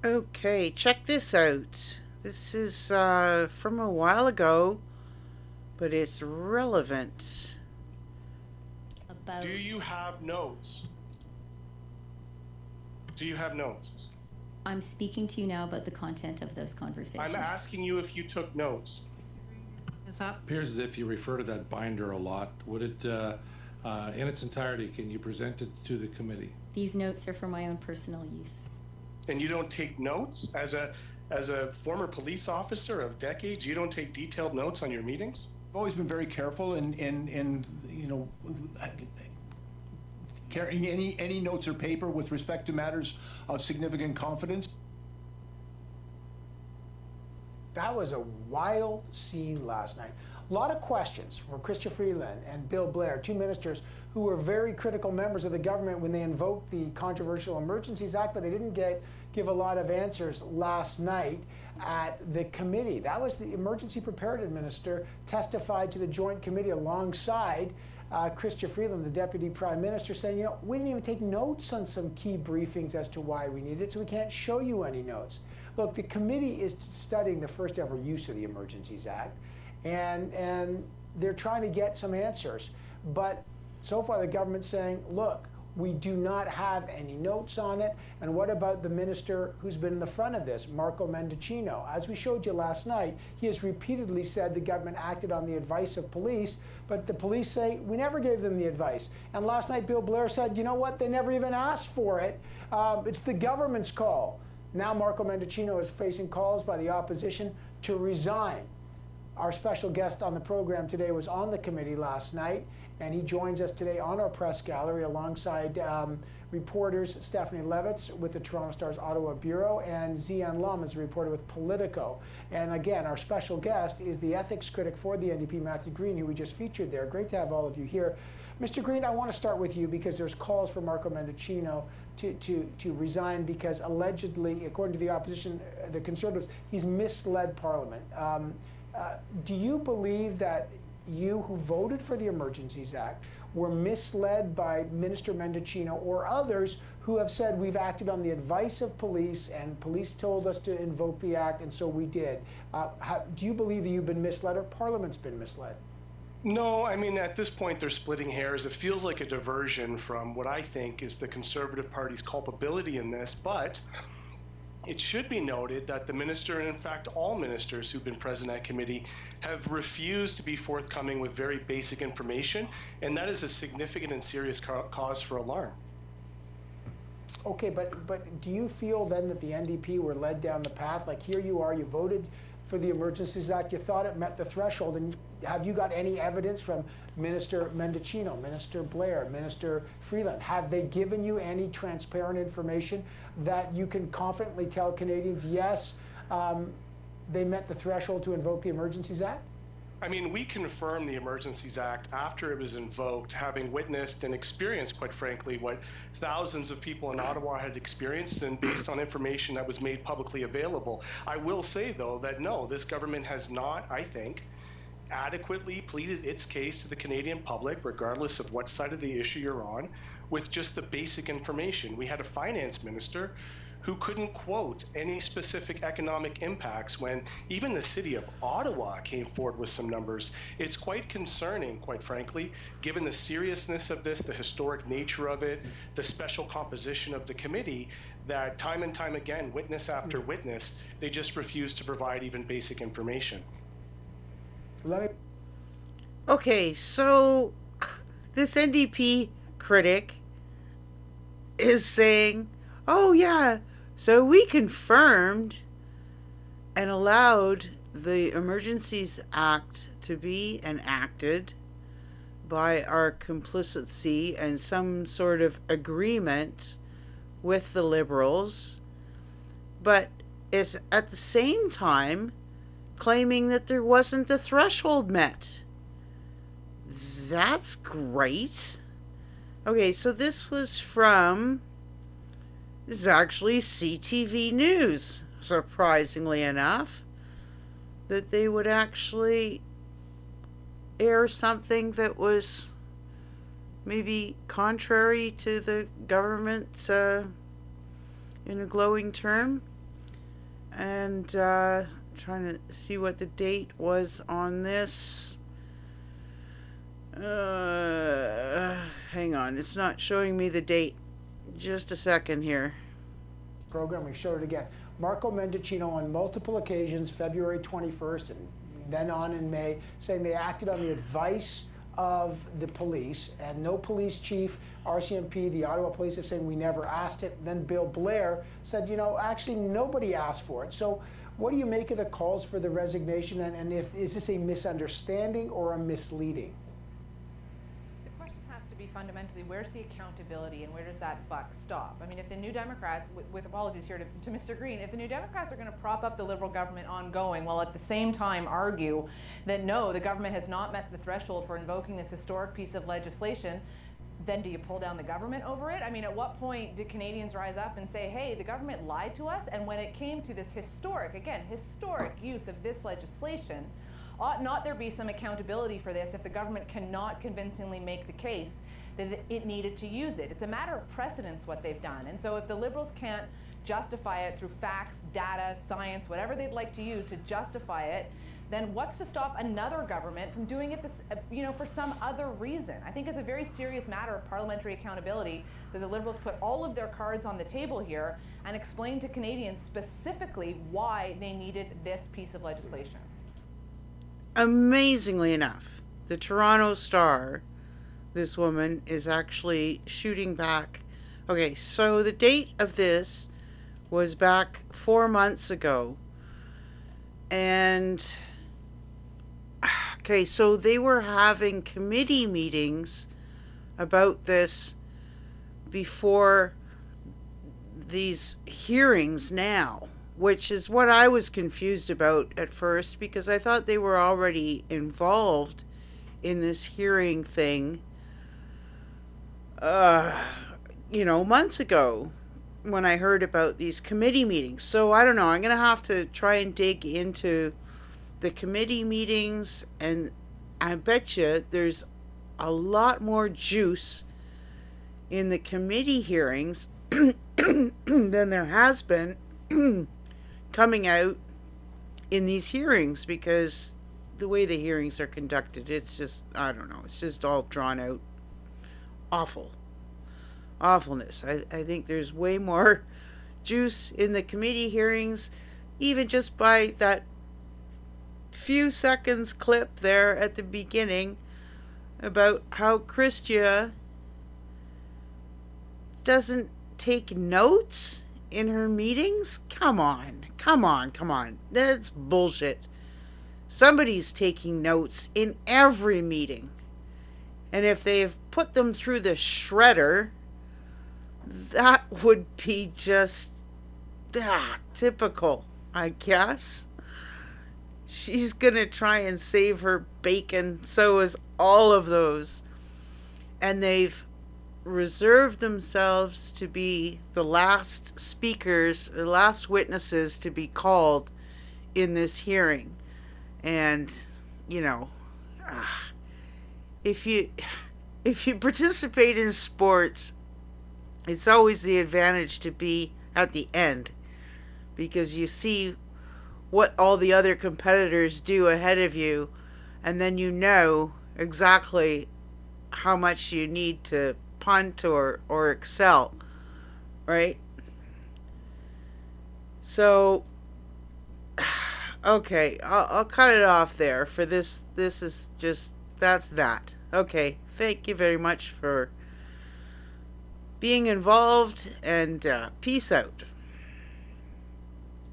Okay, check this out. This is from a while ago, but it's relevant. Do About, you have notes? Do you have notes? I'm speaking to you now about the content of those I'm conversations. asking you if you took notes. Is up. Appears as if you refer to that binder a lot. Would it, in its entirety, can you present it to the committee? These notes are for my own personal use. And you don't take notes as a former police officer of decades, you don't take detailed notes on your meetings? I've always been very careful in carrying any notes or paper with respect to matters of significant confidence. That was a wild scene last night. A lot of questions for Chrystia Freeland and Bill Blair, two ministers who were very critical members of the government when they invoked the controversial Emergencies Act, but they didn't give a lot of answers last night at the committee. That was the emergency preparedness minister testified to the joint committee alongside Chrystia Freeland, the Deputy Prime Minister, saying, we didn't even take notes on some key briefings as to why we need it, so we can't show you any notes. Look, the committee is studying the first ever use of the Emergencies Act, and they're trying to get some answers. But so far, the government's saying, look, we do not have any notes on it. And what about the minister who's been in the front of this, Marco Mendicino? As we showed you last night, he has repeatedly said the government acted on the advice of police, but the police say, we never gave them the advice. And last night, Bill Blair said, you know what, they never even asked for it. It's the government's call. Now Marco Mendicino is facing calls by the opposition to resign. Our special guest on the program today was on the committee last night, and he joins us today on our press gallery alongside reporters Stephanie Levitz with the Toronto Star's Ottawa Bureau and Zian Lum is a reporter with Politico. And again, our special guest is the ethics critic for the NDP, Matthew Green, who we just featured there. Great to have all of you here. Mr. Green, I want to start with you because there's calls for Marco Mendicino to resign because allegedly, according to the opposition, the Conservatives, he's misled Parliament. Do you believe that you who voted for the Emergencies Act were misled by Minister Mendicino or others who have said we've acted on the advice of police and police told us to invoke the act and so we did? Do you believe that you've been misled or Parliament's been misled? No, I mean, at this point, they're splitting hairs. It feels like a diversion from what I think is the Conservative Party's culpability in this, but it should be noted that the minister, and in fact all ministers who've been present at committee, have refused to be forthcoming with very basic information, and that is a significant and serious cause for alarm. Okay, but do you feel then that the NDP were led down the path? Like, here you are, you voted for the Emergencies Act, you thought it met the threshold, and have you got any evidence from Minister Mendicino, Minister Blair, Minister Freeland? Have they given you any transparent information that you can confidently tell Canadians, yes, they met the threshold to invoke the Emergencies Act? I mean, we confirmed the Emergencies Act after it was invoked, having witnessed and experienced, quite frankly, what thousands of people in Ottawa had experienced, and based on information that was made publicly available. I will say, though, that no, this government has not, I think, adequately pleaded its case to the Canadian public, regardless of what side of the issue you're on, with just the basic information. We had a finance minister who couldn't quote any specific economic impacts when even the city of Ottawa came forward with some numbers. It's quite concerning, quite frankly, given the seriousness of this, the historic nature of it, the special composition of the committee, that time and time again, witness after witness, they just refuse to provide even basic information. Okay, so this NDP critic is saying, oh yeah, so we confirmed and allowed the Emergencies Act to be enacted by our complicity and some sort of agreement with the Liberals, but is at the same time claiming that there wasn't the threshold met. That's great. Okay, so this is actually CTV News, surprisingly enough, that they would actually air something that was maybe contrary to the government in a glowing term. and trying to see what the date was on this. Hang on, it's not showing me the date. Just a second here. Program, we showed it again. Marco Mendicino on multiple occasions, February 21st and then on in May, saying they acted on the advice of the police, and no police chief, RCMP, the Ottawa Police have said we never asked it. Then Bill Blair said, you know, actually nobody asked for it. So what do you make of the calls for the resignation, and is this a misunderstanding or a misleading? The question has to be fundamentally, where's the accountability and where does that buck stop? I mean, if the New Democrats, with apologies here to Mr. Green, if the New Democrats are going to prop up the Liberal government ongoing while at the same time argue that no, the government has not met the threshold for invoking this historic piece of legislation, then do you pull down the government over it? I mean, at what point did Canadians rise up and say, hey, the government lied to us? And when it came to this historic use of this legislation, ought not there be some accountability for this if the government cannot convincingly make the case that it needed to use it? It's a matter of precedence what they've done. And so if the Liberals can't justify it through facts, data, science, whatever they'd like to use to justify it, then what's to stop another government from doing it for some other reason? I think it's a very serious matter of parliamentary accountability that the Liberals put all of their cards on the table here and explain to Canadians specifically why they needed this piece of legislation. Amazingly enough, the Toronto Star, this woman, is actually shooting back. Okay, so the date of this was back 4 months ago. And okay, so they were having committee meetings about this before these hearings now, which is what I was confused about at first, because I thought they were already involved in this hearing thing, months ago when I heard about these committee meetings. So I don't know, I'm going to have to try and dig into the committee meetings, and I bet you there's a lot more juice in the committee hearings than there has been coming out in these hearings, because the way the hearings are conducted, it's just, I don't know, it's just all drawn out awfulness. I think there's way more juice in the committee hearings, even just by that few seconds clip there at the beginning about how Christia doesn't take notes in her meetings. Come on. That's bullshit. Somebody's taking notes in every meeting. And if they've put them through the shredder, that would be just typical, I guess. She's gonna try and save her bacon. So is all of those. And they've reserved themselves to be the last speakers, the last witnesses to be called in this hearing. And, if you participate in sports, it's always the advantage to be at the end, because you see what all the other competitors do ahead of you, and then you know exactly how much you need to punt or excel, right? So, okay, I'll cut it off there for this. This is just, that's that. Okay, thank you very much for being involved, and peace out.